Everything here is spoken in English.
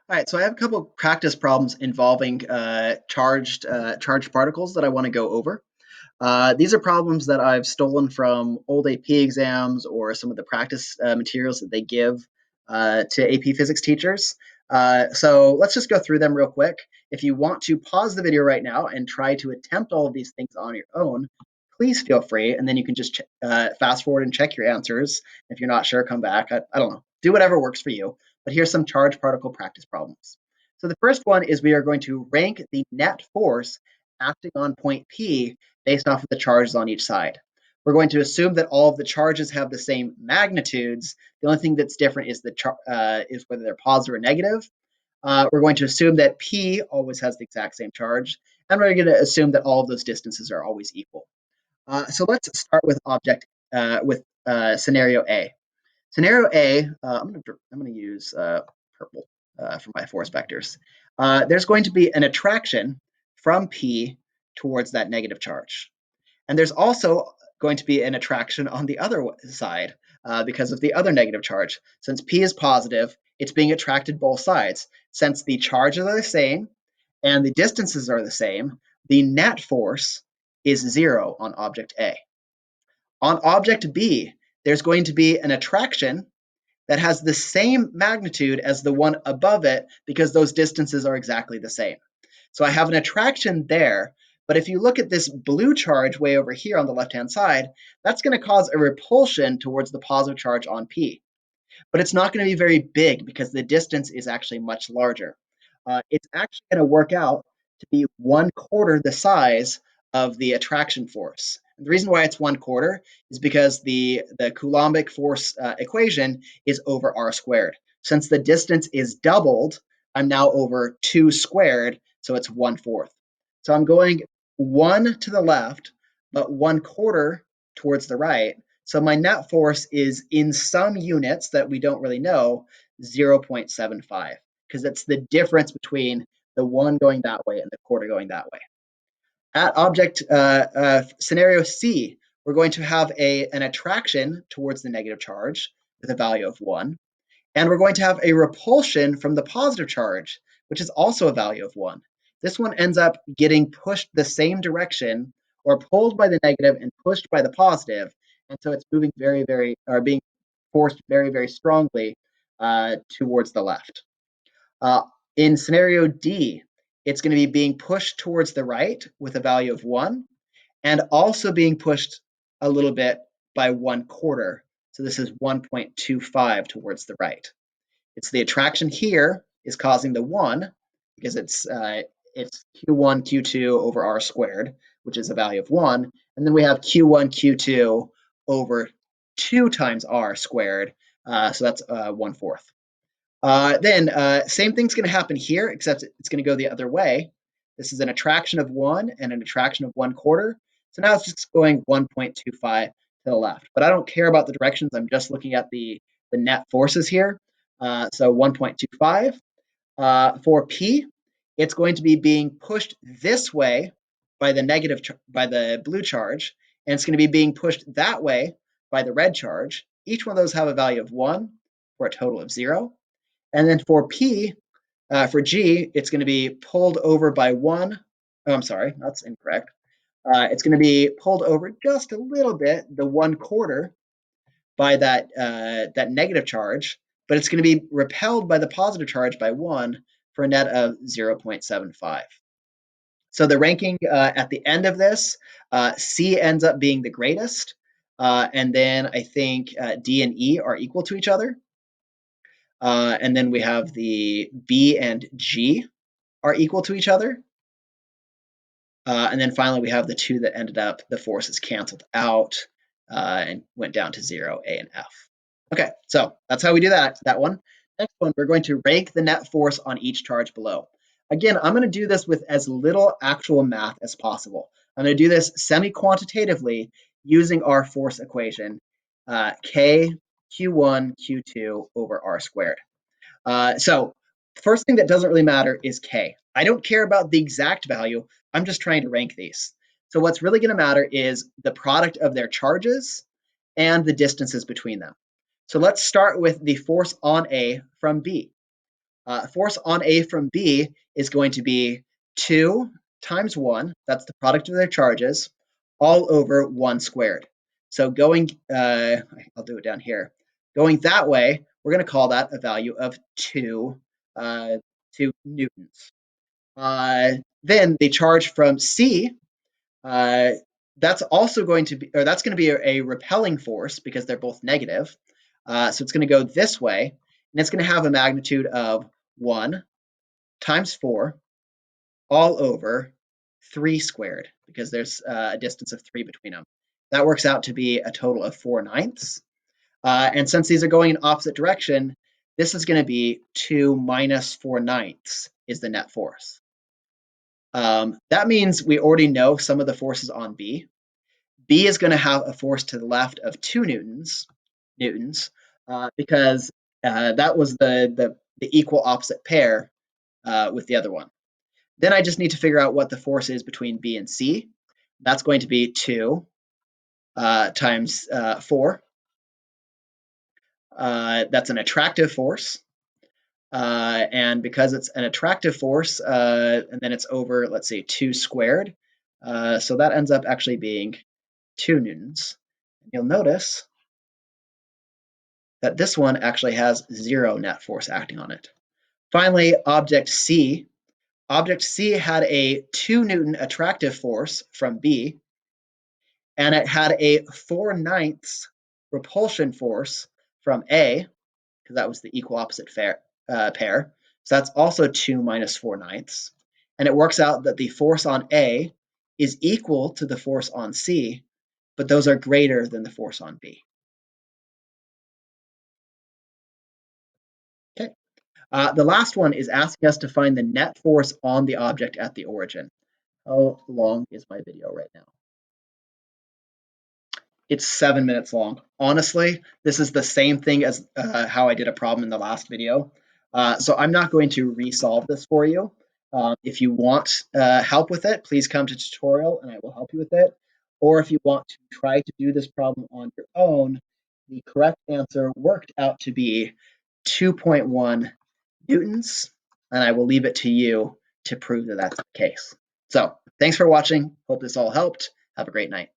All right, so I have a couple of practice problems involving charged particles that I want to go over. These are problems that I've stolen from old AP exams or some of the practice materials that they give to AP physics teachers. So let's just go through them real quick. If you want to pause the video right now and try to attempt all of these things on your own, please feel free, and then you can just fast forward and check your answers. If you're not sure, come back. I don't know. Do whatever works for you. But here's some charged particle practice problems. So the first one is we are going to rank the net force acting on point P based off of the charges on each side. We're going to assume that all of the charges have the same magnitudes. The only thing that's different is is whether they're positive or negative. We're going to assume that P always has the exact same charge, and we're going to assume that all of those distances are always equal. So let's start with scenario A. Scenario A, I'm going to use purple for my force vectors. There's going to be an attraction from P towards that negative charge. And there's also going to be an attraction on the other side because of the other negative charge. Since P is positive, it's being attracted both sides. Since the charges are the same and the distances are the same, the net force is 0 on object A. On object B, there's going to be an attraction that has the same magnitude as the one above it because those distances are exactly the same. So I have an attraction there, but if you look at this blue charge way over here on the left-hand side, that's going to cause a repulsion towards the positive charge on P. But it's not going to be very big because the distance is actually much larger. It's actually going to work out to be 1/4 the size of the attraction force. And the reason why it's 1/4 is because the Coulombic force equation is over r squared. Since the distance is doubled, I'm now over 2 squared, so it's 1/4. So I'm going 1 to the left, but 1/4 towards the right. So my net force is in some units that we don't really know, 0.75, because it's the difference between the one going that way and the quarter going that way. At object scenario C, we're going to have an attraction towards the negative charge with a value of 1. And we're going to have a repulsion from the positive charge, which is also a value of 1. This one ends up getting pushed the same direction or pulled by the negative and pushed by the positive. And so it's moving being forced very, very strongly towards the left. In scenario D, it's going to be being pushed towards the right with a value of 1 and also being pushed a little bit by 1/4. So this is 1.25 towards the right. It's the attraction here is causing the 1 because it's Q1, Q2 over r squared, which is a value of 1. And then we have Q1, Q2 over 2 times r squared. So that's 1/4. Then same thing's going to happen here, except it's going to go the other way. This is an attraction of 1 and an attraction of 1/4. So now it's just going 1.25 to the left. But I don't care about the directions. I'm just looking at the net forces here. So 1.25. For P, it's going to be being pushed this way by the blue charge, and it's going to be being pushed that way by the red charge. Each one of those have a value of 1 for a total of 0. And then for G, it's going to be pulled over by 1. Oh, I'm sorry, that's incorrect. It's going to be pulled over just a little bit, the 1/4, by that negative charge, but it's going to be repelled by the positive charge by 1 for a net of 0.75. So the ranking at the end of this, C ends up being the greatest, and then I think D and E are equal to each other. And then we have the B and G are equal to each other. And then finally, we have the two that ended up, the forces canceled out and went down to 0, A and F. Okay, so that's how we do that one. Next one, we're going to rank the net force on each charge below. Again, I'm going to do this with as little actual math as possible. I'm going to do this semi-quantitatively using our force equation, K Q1 Q2 over R squared. So first thing that doesn't really matter is K. I don't care about the exact value. I'm just trying to rank these. So what's really going to matter is the product of their charges and the distances between them. So let's start with the force on A from B. Force on A from B is going to be 2 times 1, that's the product of their charges, all over 1 squared. So going, I'll do it down here. Going that way, we're going to call that a value of 2 newtons. Then the charge from C, that's also going to be, or that's going to be a repelling force because they're both negative. So it's going to go this way, and it's going to have a magnitude of 1 times 4 all over 3 squared because there's a distance of 3 between them. That works out to be a total of 4/9. And since these are going in opposite direction, this is going to be 2 minus 4/9 is the net force. That means we already know some of the forces on B. B is going to have a force to the left of 2 newtons, because that was the equal opposite pair with the other one. Then I just need to figure out what the force is between B and C. That's going to be 2 times 4. That's an attractive force. And because it's an attractive force, and then it's over, let's say, 2 squared. So that ends up actually being 2 newtons. You'll notice that this one actually has 0 net force acting on it. Finally, object C. Object C had a 2 Newton attractive force from B, and it had a 4/9 repulsion force from A, because that was the equal opposite pair. So that's also 2 minus 4/9. And it works out that the force on A is equal to the force on C, but those are greater than the force on B. Okay. The last one is asking us to find the net force on the object at the origin. How long is my video right now? It's 7 minutes long. Honestly, this is the same thing as how I did a problem in the last video. So I'm not going to resolve this for you. If you want help with it, please come to tutorial and I will help you with it. Or if you want to try to do this problem on your own, the correct answer worked out to be 2.1 newtons, and I will leave it to you to prove that that's the case. So thanks for watching. Hope this all helped. Have a great night.